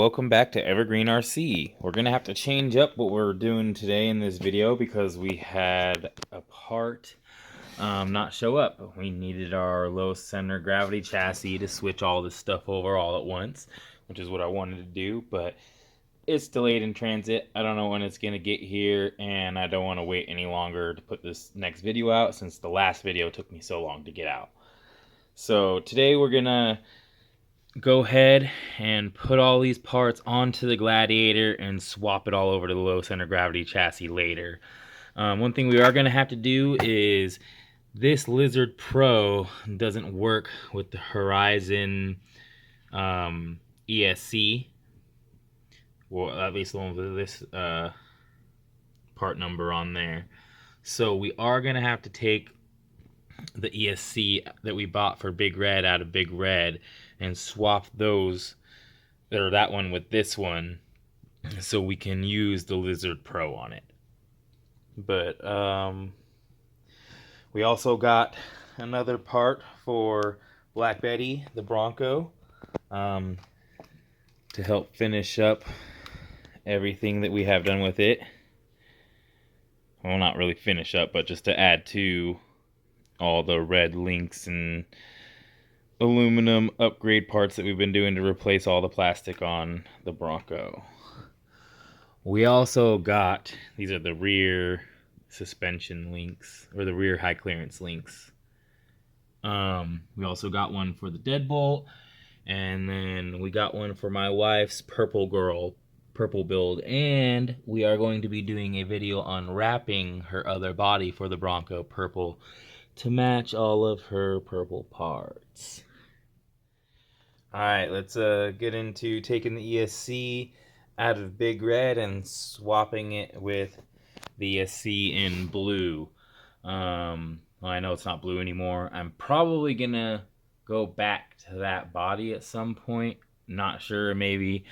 welcome back to Evergreen RC. We're gonna have to change up what we're doing today in this video because we had a part not show up. We needed our low center gravity chassis to switch all this stuff over all at once, which is what I wanted to do, but it's delayed in transit. I don't know when it's gonna get here, and I don't want to wait any longer to put this next video out since the last video took me so long to get out. So today we're gonna go ahead and put all these parts onto the Gladiator and swap it all over to the low center gravity chassis later. One thing we are going to have to do is this Lizard Pro doesn't work with the Horizon ESC, or at least the one with this part number on there. So we are going to have to take the ESC that we bought for Big Red out of Big Red and swap those, or that one with this one, so we can use the Lizard Pro on it. But we also got another part for Black Betty, the Bronco, to help finish up everything that we have done with it. Well, not really finish up, but just to add to all the red links and aluminum upgrade parts that we've been doing to replace all the plastic on the Bronco. We also got, these are the rear suspension links, or the rear high clearance links. We also got one for the deadbolt, and then we got one for my wife's purple build, and we are going to be doing a video on wrapping her other body for the Bronco purple to match all of her purple parts. Alright, let's get into taking the ESC out of Big Red and swapping it with the ESC in blue. Well, I know it's not blue anymore. I'm probably gonna go back to that body at some point. Not sure, maybe.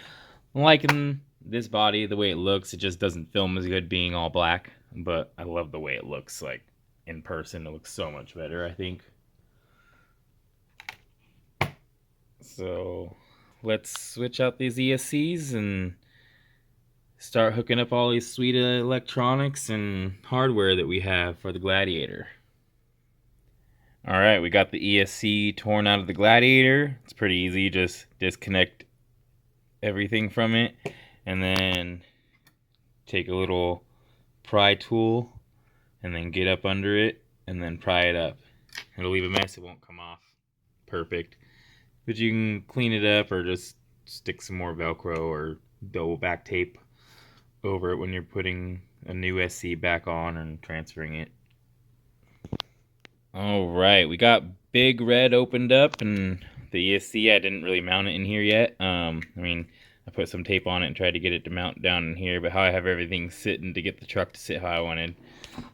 I'm liking this body, the way it looks. It just doesn't film as good being all black, but I love the way it looks like in person. It looks so much better, I think. So let's switch out these ESCs and start hooking up all these sweet electronics and hardware that we have for the Gladiator. Alright, we got the ESC torn out of the Gladiator. It's pretty easy, just disconnect everything from it and then take a little pry tool and then get up under it and then pry it up. It'll leave a mess, it won't come off perfect. But you can clean it up or just stick some more Velcro or double back tape over it when you're putting a new SC back on and transferring it. Alright, we got Big Red opened up, and the ESC, I didn't really mount it in here yet. I put some tape on it and tried to get it to mount down in here, but how I have everything sitting to get the truck to sit how I wanted.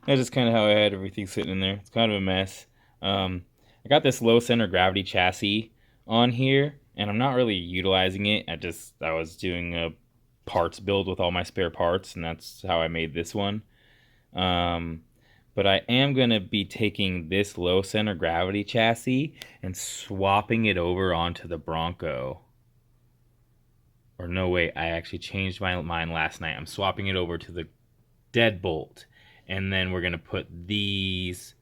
That's just kind of how I had everything sitting in there. It's kind of a mess. I got this low center gravity chassis on here, and I'm not really utilizing it. I was doing a parts build with all my spare parts, and that's how I made this one. But I am going to be taking this low center gravity chassis and swapping it over onto the Bronco. Or no, wait, I actually changed my mind last night. I'm swapping it over to the deadbolt, and then we're going to put these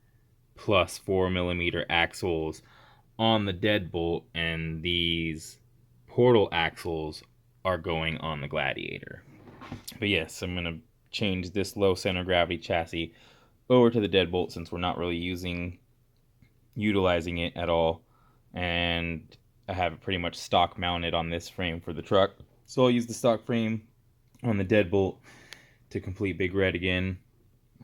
plus 4mm axles on the deadbolt, and these portal axles are going on the Gladiator. But yes, I'm going to change this low center gravity chassis over to the deadbolt since we're not really utilizing it at all, and I have it pretty much stock mounted on this frame for the truck. So I'll use the stock frame on the deadbolt to complete Big Red again.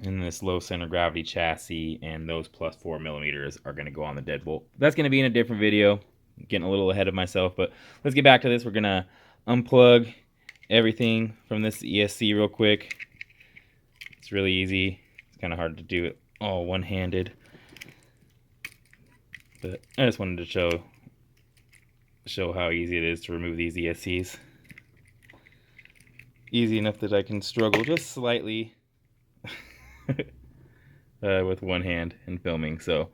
And this low center gravity chassis and those plus 4mm are going to go on the deadbolt. That's going to be in a different video. I'm getting a little ahead of myself, but let's get back to this. We're going to unplug everything from this ESC real quick. It's really easy. It's kind of hard to do it all one-handed. But I just wanted to show how easy it is to remove these ESCs. Easy enough that I can struggle just slightly with one hand in filming. So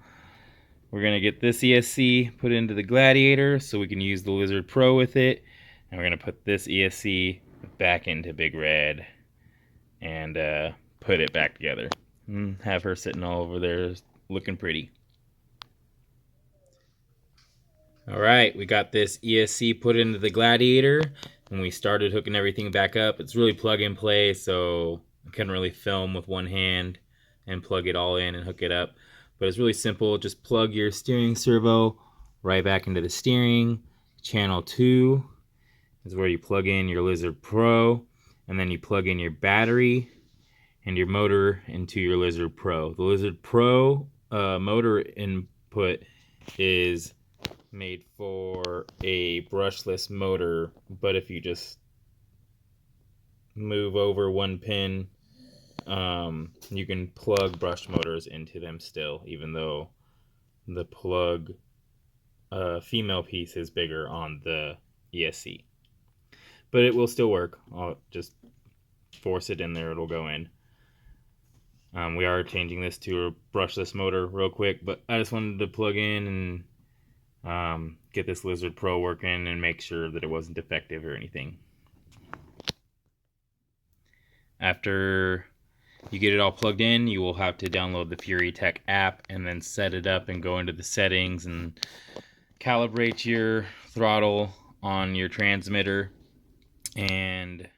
we're going to get this ESC put into the Gladiator so we can use the Lizard Pro with it. And we're going to put this ESC back into Big Red and put it back together. And have her sitting all over there looking pretty. Alright, we got this ESC put into the Gladiator, and we started hooking everything back up. It's really plug and play, so I couldn't really film with one hand and plug it all in and hook it up. But it's really simple. Just plug your steering servo right back into the steering. Channel 2 is where you plug in your Lizard Pro, and then you plug in your battery and your motor into your Lizard Pro. The Lizard Pro motor input is made for a brushless motor, but if you just move over one pin, you can plug brush motors into them still, even though the plug female piece is bigger on the ESC. But it will still work. I'll just force it in there, it'll go in. We are changing this to a brushless motor real quick, but I just wanted to plug in and get this Lizard Pro working and make sure that it wasn't defective or anything. After you get it all plugged in, you will have to download the Fury Tech app and then set it up and go into the settings and calibrate your throttle on your transmitter and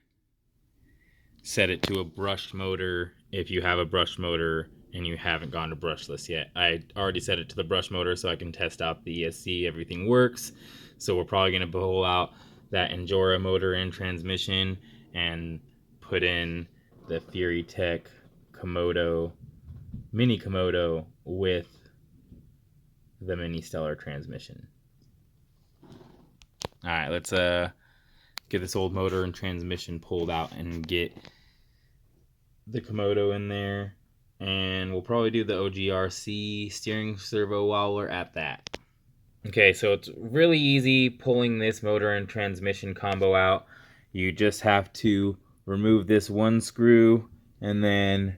set it to a brushed motor if you have a brushed motor and you haven't gone to brushless yet. I already set it to the brush motor so I can test out the ESC, everything works. So we're probably going to pull out that Endura motor and transmission and put in the Fury Tech Komodo, Mini Komodo with the Mini Stellar transmission. Alright, let's get this old motor and transmission pulled out and get the Komodo in there. And we'll probably do the OGRC steering servo while we're at that. Okay, so it's really easy pulling this motor and transmission combo out. You just have to remove this one screw and then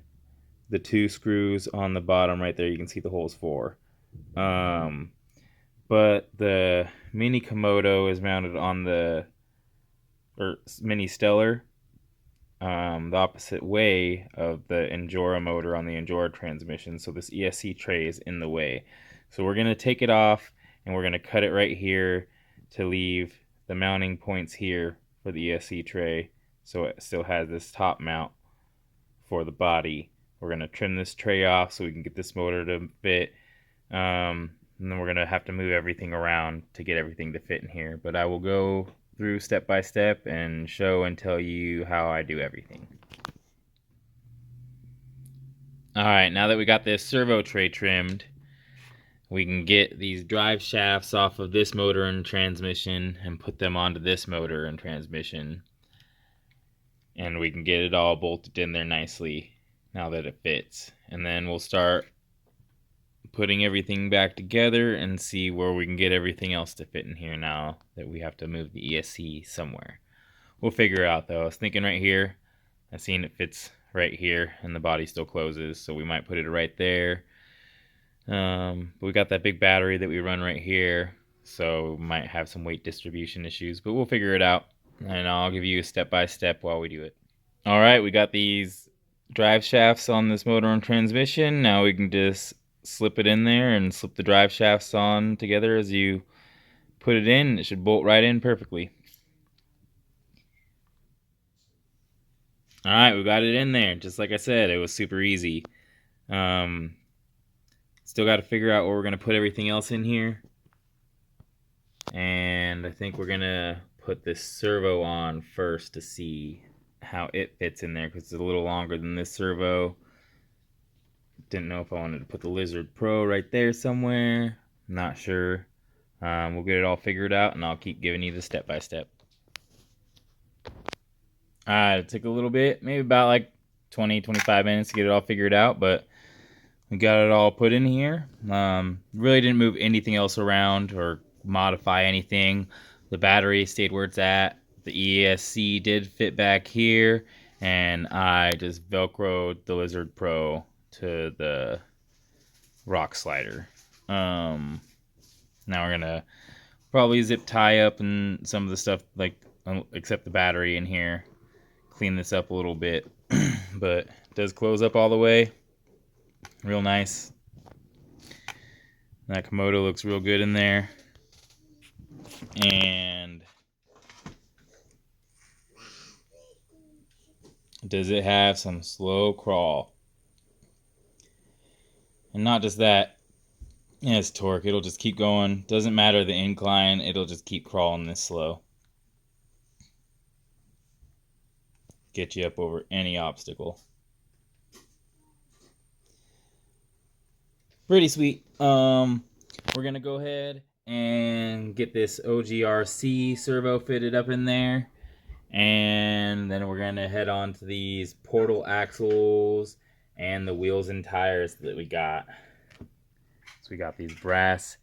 the two screws on the bottom right there. You can see the holes for. But the Mini Komodo is mounted on the Mini Stellar, the opposite way of the Endura motor on the Endura transmission, so this ESC tray is in the way. So we're going to take it off and we're going to cut it right here to leave the mounting points here for the ESC tray, so it still has this top mount for the body. We're going to trim this tray off so we can get this motor to fit, and then we're going to have to move everything around to get everything to fit in here, but I will go through step by step and show and tell you how I do everything. Alright, now that we got this servo tray trimmed, we can get these drive shafts off of this motor and transmission and put them onto this motor and transmission. And we can get it all bolted in there nicely now that it fits. And then we'll start putting everything back together and see where we can get everything else to fit in here now that we have to move the ESC somewhere. We'll figure it out though. I was thinking right here. I've seen it fits right here and the body still closes, so we might put it right there. But we got that big battery that we run right here, so we might have some weight distribution issues, but we'll figure it out and I'll give you a step by step while we do it. Alright, we got these drive shafts on this motor and transmission. Now we can just slip it in there and slip the drive shafts on together as you put it in. It should bolt right in perfectly. Alright, we got it in there. Just like I said, it was super easy. Still got to figure out where we're going to put everything else in here. And I think we're going to put this servo on first to see how it fits in there, because it's a little longer than this servo. Didn't know if I wanted to put the Lizard Pro right there somewhere. Not sure. We'll get it all figured out and I'll keep giving you the step by step. It took a little bit, maybe about like 20-25 minutes to get it all figured out, but we got it all put in here. Really didn't move anything else around or modify anything. The battery stayed where it's at. The ESC did fit back here, and I just Velcroed the Lizard Pro to the rock slider. Now we're gonna probably zip tie up and some of the stuff like except the battery in here. Clean this up a little bit, but it does close up all the way. Real nice. That Komodo looks real good in there. And does it have some slow crawl? And not just that, it has torque. It'll just keep going. Doesn't matter the incline, it'll just keep crawling this slow. Get you up over any obstacle. Pretty sweet. We're gonna go ahead and get this OGRC servo fitted up in there, and then we're gonna head on to these portal axles and the wheels and tires that we got. So we got these brass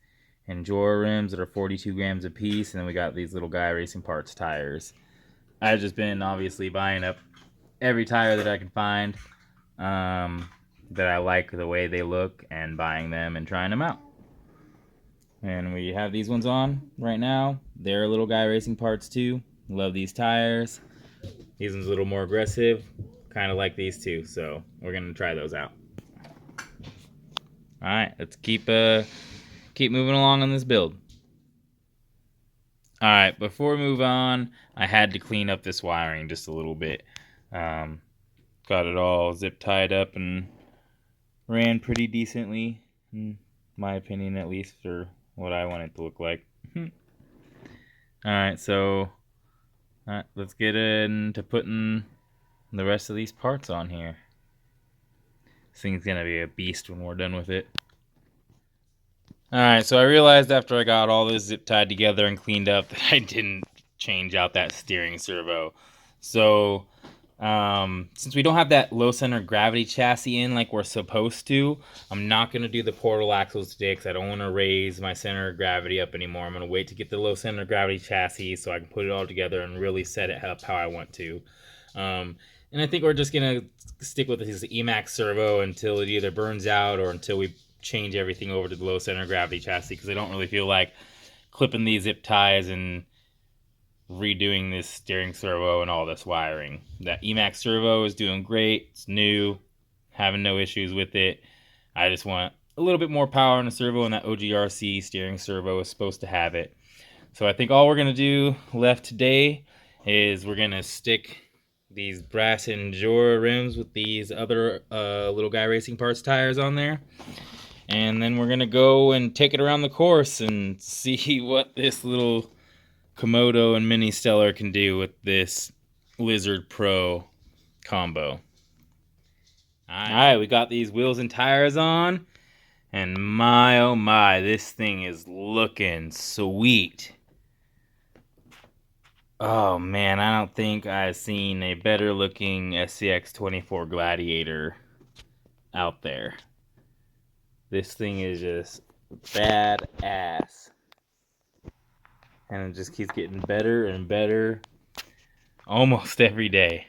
Endura rims that are 42 grams a piece, and then we got these little Guy Racing Parts tires. I've just been obviously buying up every tire that I can find that I like the way they look, and buying them and trying them out. And we have these ones on right now. They're little Guy Racing Parts too. Love these tires. These ones a little more aggressive. Kind of like these too, so we're gonna try those out. All right, let's keep moving along on this build. All right, before we move on, I had to clean up this wiring just a little bit. Got it all zip tied up and ran pretty decently, in my opinion at least, for what I want it to look like. Alright, so let's get into putting the rest of these parts on here. This thing's gonna be a beast when we're done with it. Alright, so I realized after I got all this zip tied together and cleaned up that I didn't change out that steering servo. So since we don't have that low center of gravity chassis in like we're supposed to, I'm not going to do the portal axles today because I don't want to raise my center of gravity up anymore. I'm going to wait to get the low center of gravity chassis so I can put it all together and really set it up how I want to. And I think we're just going to stick with this Emax servo until it either burns out or until we change everything over to the low center of gravity chassis, because I don't really feel like clipping these zip ties and redoing this steering servo and all this wiring. That Emax servo is doing great. It's new, having no issues with it. I just want a little bit more power in the servo, and that OGRC steering servo is supposed to have it. So I think all we're going to do left today is we're going to stick these brass Endura rims with these other little Guy Racing Parts tires on there. And then we're going to go and take it around the course and see what this little Komodo and Mini Stellar can do with this Lizard Pro combo. Alright, we got these wheels and tires on, and my oh my, this thing is looking sweet. Oh man, I don't think I've seen a better looking SCX-24 Gladiator out there. This thing is just badass. And it just keeps getting better and better almost every day.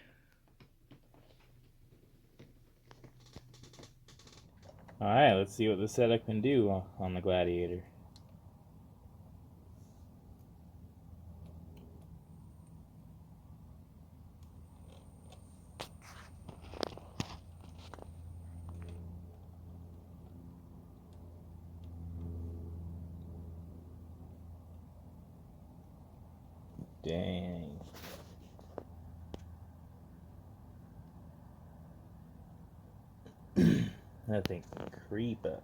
Alright, let's see what the setup can do on the Gladiator. Dang. That thing can creep up.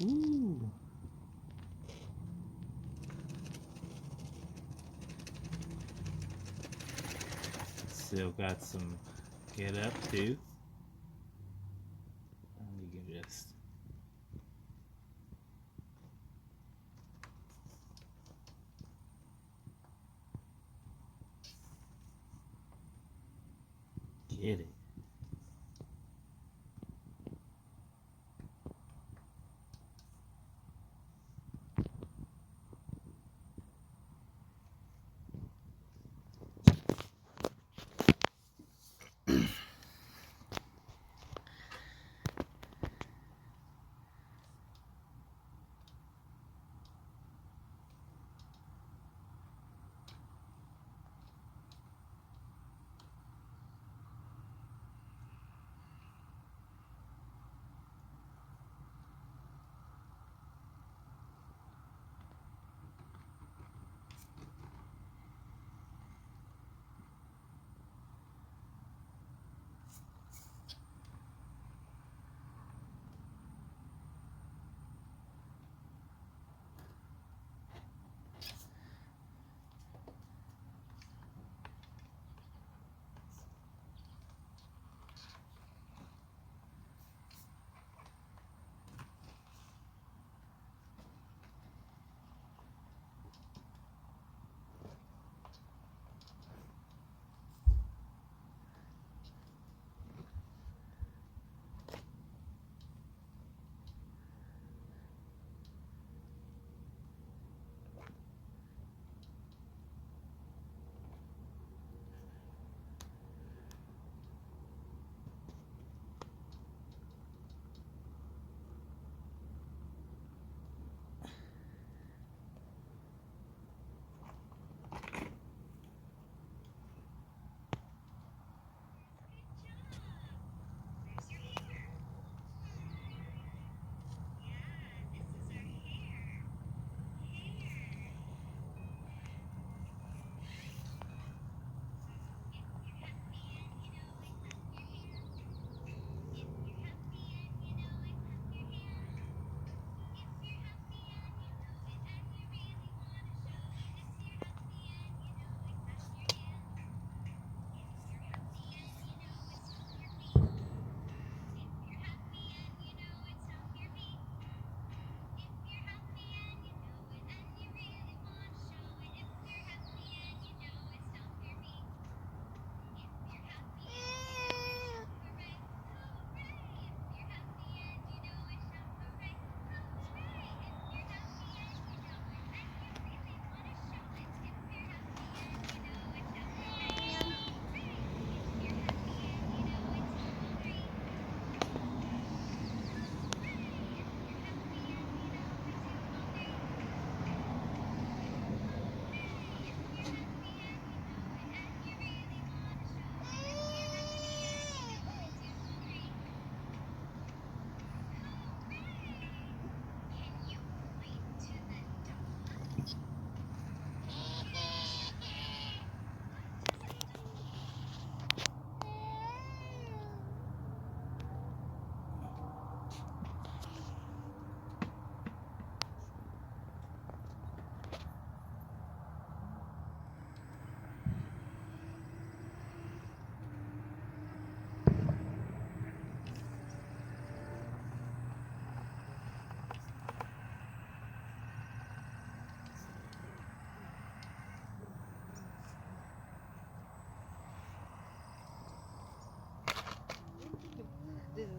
Ooh. Still got some get up too. You can just Get it.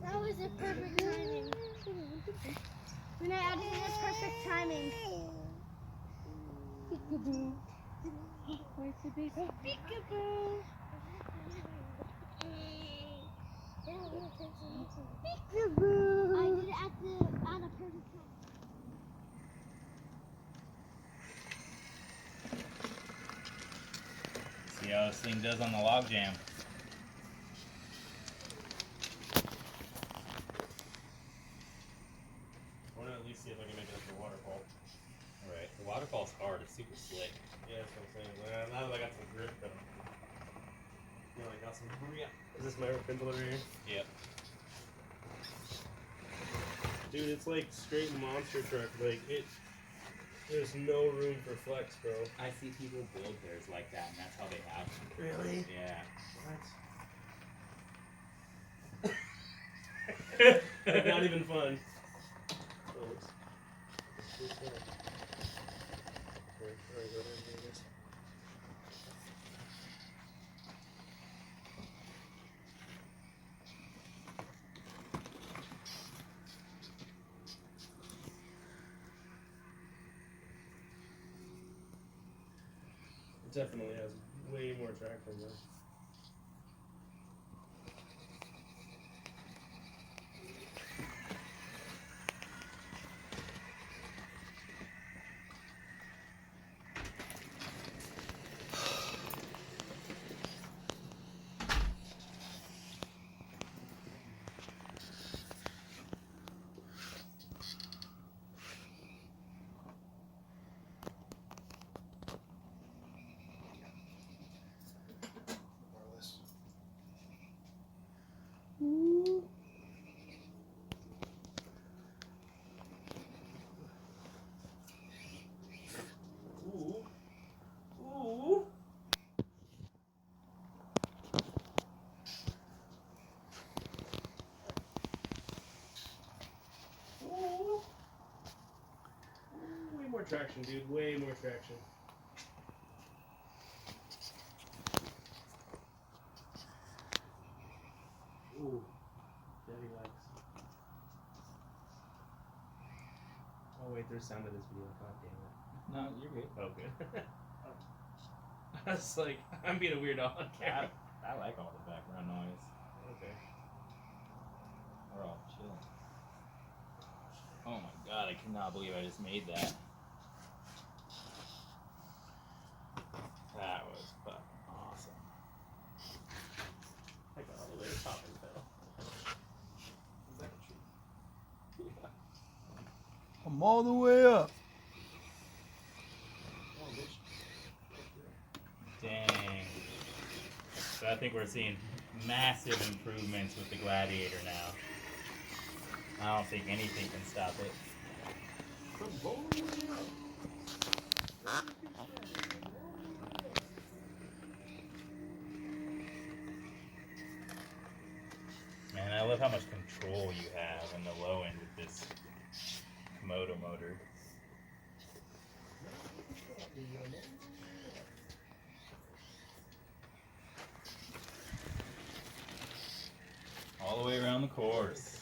That was a perfect timing. When I added it, it's perfect timing. Peekaboo. Where's the baby? Peekaboo. Peekaboo. I did it at a perfect time. See how this thing does on the log jam. I want to at least see if I can make it up to waterfall. Alright, the waterfall's hard, it's super slick. Yeah, that's what I'm saying. Now that I got some grip, though. You know, I got some grip. Is this my pendulum right here? Yep. Dude, it's like straight monster truck. Like, there's no room for flex, bro. I see people build theirs like that, and that's how they have them. Really? Yeah. What? Like, not even fun. Oh, it's fun. Alright, go ahead and do this. It definitely has way more traction though. Way more traction, dude. Way more traction. Ooh, daddy likes. Oh wait, there's sound of this video. God damn it. No, you're good. Oh, good. I was like, I'm being a weirdo on camera. I like all the background noise. Okay. We're all chilling. Oh my god, I cannot believe I just made that. That was fucking awesome. I got all the way to the top and fell. Is that true? Yeah. I'm all the way up. Oh, bitch. Dang. So I think we're seeing massive improvements with the Gladiator now. I don't think anything can stop it. Man, I love how much control you have in the low end with this Komodo motor. All the way around the course.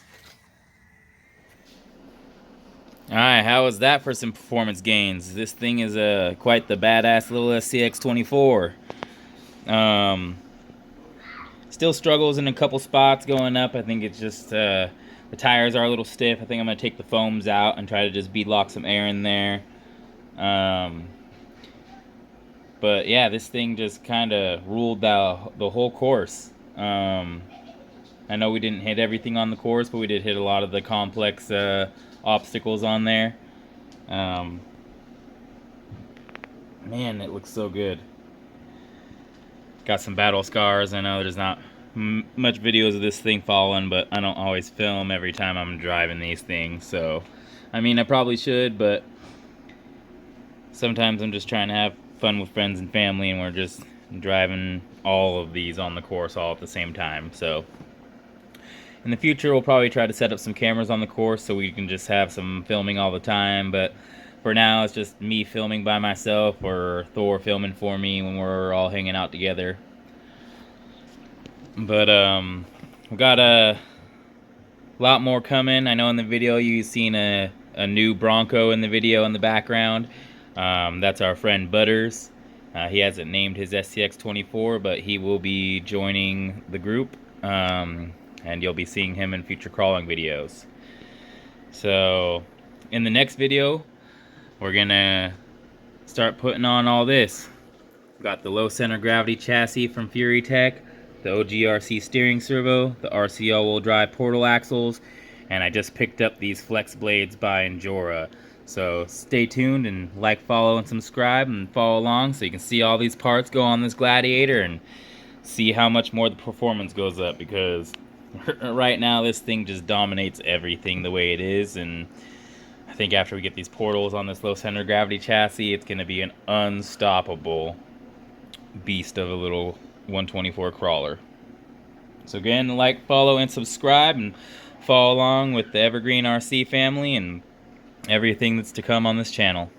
Alright, how was that for some performance gains? This thing is quite the badass little SCX-24. Still struggles in a couple spots going up. I think it's just the tires are a little stiff. I think I'm going to take the foams out and try to just beadlock some air in there. But yeah, this thing just kind of ruled the whole course. I know we didn't hit everything on the course, but we did hit a lot of the complex obstacles on there. Man, it looks so good. Got some battle scars. I know there's not much videos of this thing falling, but I don't always film every time I'm driving these things. So, I mean, I probably should, but sometimes I'm just trying to have fun with friends and family, and we're just driving all of these on the course all at the same time. So in the future, we'll probably try to set up some cameras on the course so we can just have some filming all the time. But for now, it's just me filming by myself or Thor filming for me when we're all hanging out together. But we've got a lot more coming. I know in the video you've seen a new Bronco in the video in the background. That's our friend Butters. He hasn't named his SCX-24, but he will be joining the group. And you'll be seeing him in future crawling videos. So in the next video, we're gonna start putting on all this. We've got the low center gravity chassis from Fury Tech, the OGRC steering servo, the RC all-wheel drive portal axles, and I just picked up these flex blades by Endura. So stay tuned and like, follow, and subscribe, and follow along so you can see all these parts go on this Gladiator and see how much more the performance goes up, because right now this thing just dominates everything the way it is. And I think after we get these portals on this low center gravity chassis, it's going to be an unstoppable beast of a little 124 crawler. So again, like, follow, and subscribe, and follow along with the Evergreen RC family and everything that's to come on this channel.